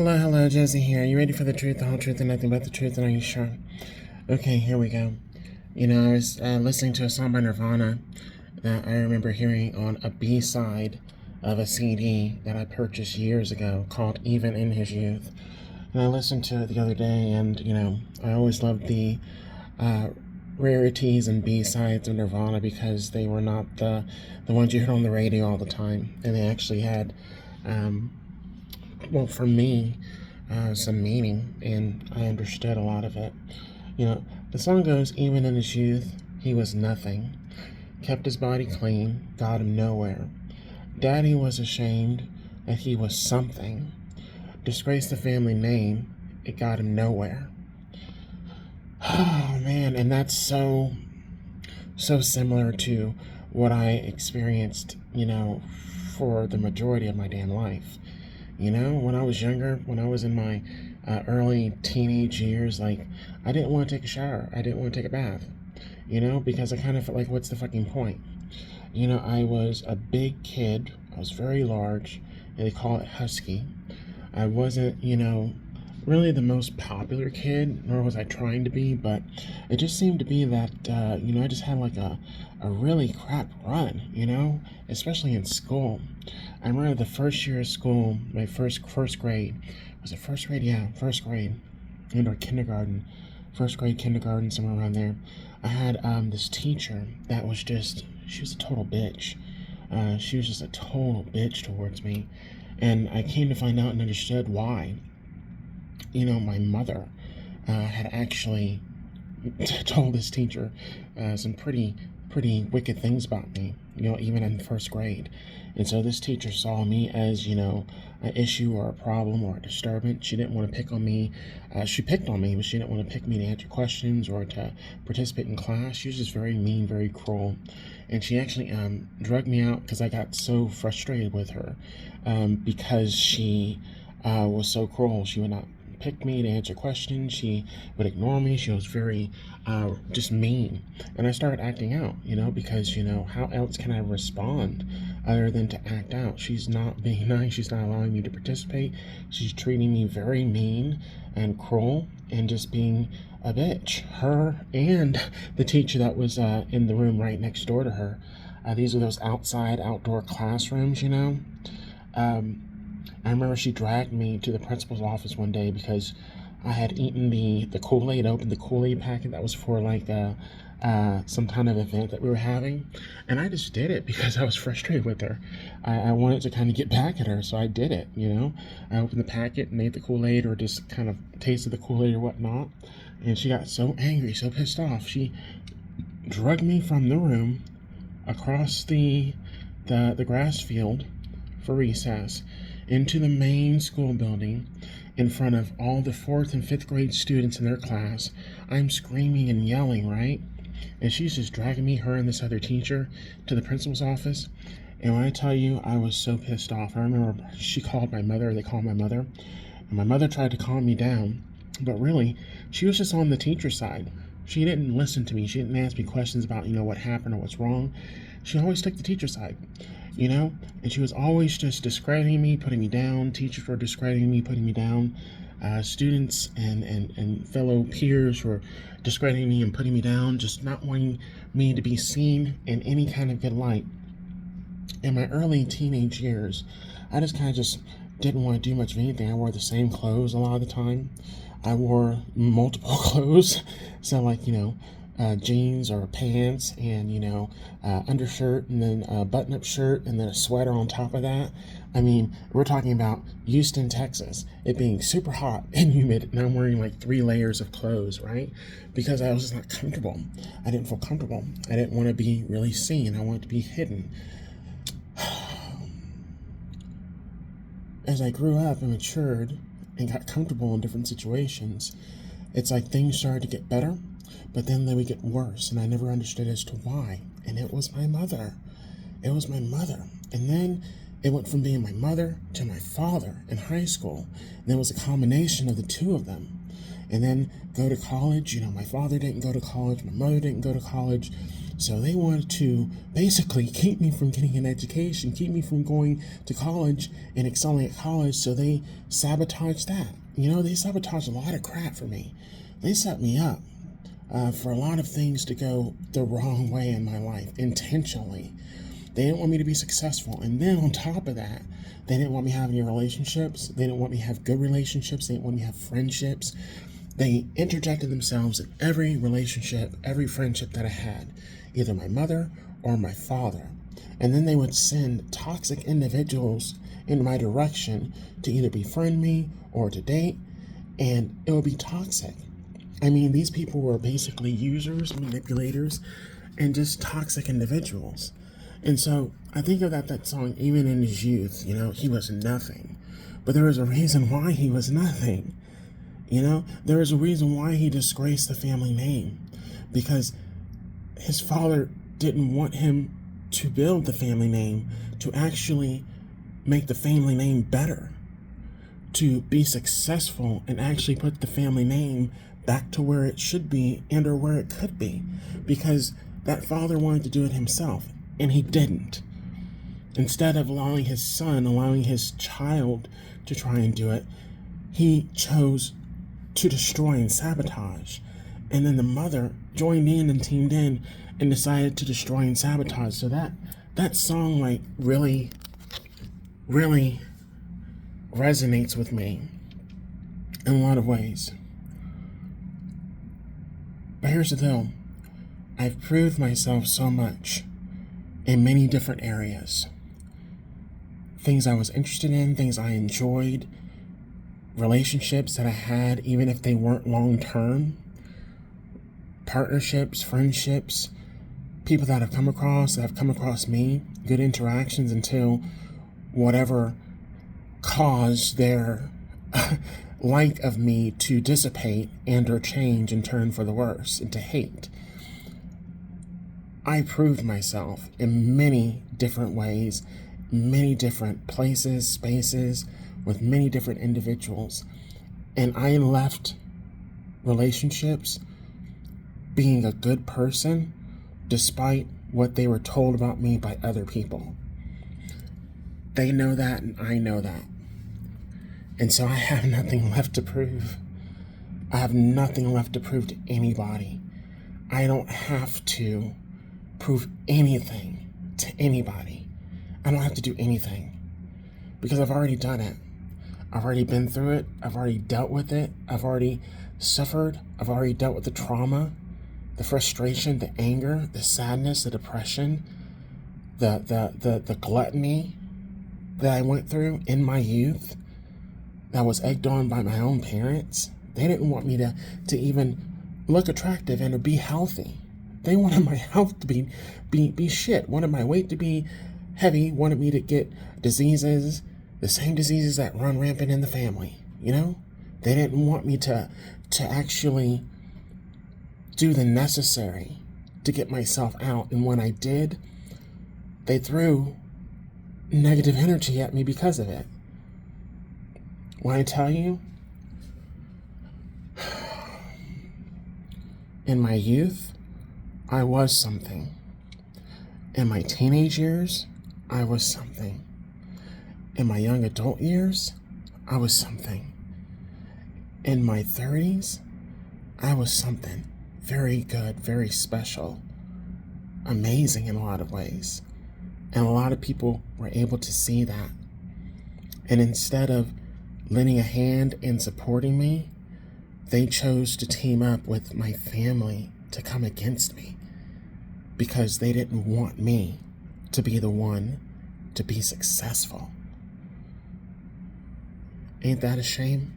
Hello, Josie here. Are you ready for the truth, the whole truth, and nothing but the truth? And are you sure? Okay, here we go. I was listening to a song by Nirvana that I remember hearing on a B-side of a CD that I purchased years ago called Even in His Youth. And I listened to it the other day, and, I always loved the uh, rarities and B-sides of Nirvana because they were not the ones you heard on the radio all the time. And they actually had, for me, some meaning, and I understood a lot of it. The song goes, even in his youth, he was nothing. Kept his body clean, got him nowhere. Daddy was ashamed that he was something. Disgraced the family name, it got him nowhere. Oh man, and that's so similar to what I experienced, for the majority of my damn life. When I was younger, when I was in my early teenage years, like, I didn't want to take a shower. I didn't want to take a bath, because I kind of felt like, what's the fucking point? I was a big kid. I was very large, and they call it husky. I wasn't, really the most popular kid, nor was I trying to be, but it just seemed to be that, I just had like a really crap run, especially in school. I remember the first year of school, my first grade. Was it first grade? Yeah, first grade. Or kindergarten. First grade, kindergarten, somewhere around there. I had this teacher that was she was a total bitch. She was just a total bitch towards me. And I came to find out and understood why. My mother had actually told this teacher some pretty wicked things about me, even in first grade. And so this teacher saw me as, an issue or a problem or a disturbance. She didn't want to pick on me. She picked on me, but she didn't want to pick me to answer questions or to participate in class. She was just very mean, very cruel. And she actually drugged me out because I got so frustrated with her because she was so cruel. She would not pick me to answer questions. She would ignore me. She was very just mean. And I started acting out, because, how else can I respond other than to act out? She's not being nice. She's not allowing me to participate. She's treating me very mean and cruel and just being a bitch. Her and the teacher that was in the room right next door to her. These are those outdoor classrooms, I remember she dragged me to the principal's office one day because I had eaten the Kool-Aid, opened the Kool-Aid packet that was for like some kind of event that we were having. And I just did it because I was frustrated with her. I wanted to kind of get back at her, so I did it, I opened the packet and ate the Kool-Aid, or just kind of tasted the Kool-Aid or whatnot. And she got so angry, so pissed off. She dragged me from the room across the grass field for recess into the main school building in front of all the 4th and 5th grade students in their class. I'm screaming and yelling, right? And she's just dragging me, her and this other teacher, to the principal's office. And when I tell you, I was so pissed off. I remember they called my mother, and my mother tried to calm me down, but really, she was just on the teacher's side. She didn't listen to me. She didn't ask me questions about, what happened or what's wrong. She always took the teacher's side, and she was always just discrediting me, putting me down. Teachers were discrediting me, putting me down. Students and fellow peers were discrediting me and putting me down, just not wanting me to be seen in any kind of good light. In my early teenage years, I just kind of just didn't want to do much of anything. I wore the same clothes a lot of the time. I wore multiple clothes. So like, jeans or pants and, undershirt and then a button-up shirt and then a sweater on top of that. I mean, we're talking about Houston, Texas, it being super hot and humid, and I'm wearing like 3 layers of clothes, right? Because I was just not comfortable. I didn't feel comfortable. I didn't want to be really seen. I wanted to be hidden. As I grew up and matured and got comfortable in different situations, it's like things started to get better, but then they would get worse, and I never understood as to why. And it was my mother. It was my mother. And then it went from being my mother to my father in high school. And it was a combination of the two of them. And then go to college. My father didn't go to college. My mother didn't go to college. So they wanted to basically keep me from getting an education, keep me from going to college and excelling at college. So they sabotaged that. They sabotaged a lot of crap for me. They set me up for a lot of things to go the wrong way in my life intentionally. They didn't want me to be successful. And then on top of that, they didn't want me having any relationships. They didn't want me to have good relationships. They didn't want me to have friendships. They interjected themselves in every relationship, every friendship that I had, either my mother or my father. And then they would send toxic individuals in my direction to either befriend me or to date, and it would be toxic. I mean, these people were basically users, manipulators, and just toxic individuals. And so I think of that song, even in his youth, he was nothing. But there was a reason why he was nothing. There was a reason why he disgraced the family name. Because his father didn't want him to build the family name, to actually make the family name better, to be successful and actually put the family name back to where it should be and or where it could be. Because that father wanted to do it himself. And he didn't. Instead of allowing his child to try and do it, he chose to destroy and sabotage. And then the mother joined in and teamed in and decided to destroy and sabotage. So that song really, really resonates with me in a lot of ways. But here's the deal. I've proved myself so much in many different areas. Things I was interested in, things I enjoyed, relationships that I had, even if they weren't long-term, partnerships, friendships, people that have come across me, good interactions until whatever caused their like of me to dissipate and or change and turn for the worse into hate. I proved myself in many different ways, many different places, spaces, with many different individuals. And I left relationships being a good person despite what they were told about me by other people. They know that and I know that. And so I have nothing left to prove. I have nothing left to prove to anybody. I don't have to prove anything to anybody. I don't have to do anything because I've already done it. I've already been through it. I've already dealt with it. I've already suffered. I've already dealt with the trauma, the frustration, the anger, the sadness, the depression, the gluttony that I went through in my youth that was egged on by my own parents. They didn't want me to even look attractive and to be healthy. They wanted my health to be shit, wanted my weight to be heavy, wanted me to get diseases, the same diseases that run rampant in the family, They didn't want me to actually do the necessary to get myself out. And when I did, they threw negative energy at me because of it. When I tell you, in my youth, I was something. In my teenage years, I was something. In my young adult years, I was something. In my 30s, I was something very good, very special, amazing in a lot of ways. And a lot of people were able to see that. And instead of lending a hand and supporting me, they chose to team up with my family to come against me because they didn't want me to be the one to be successful. Ain't that a shame?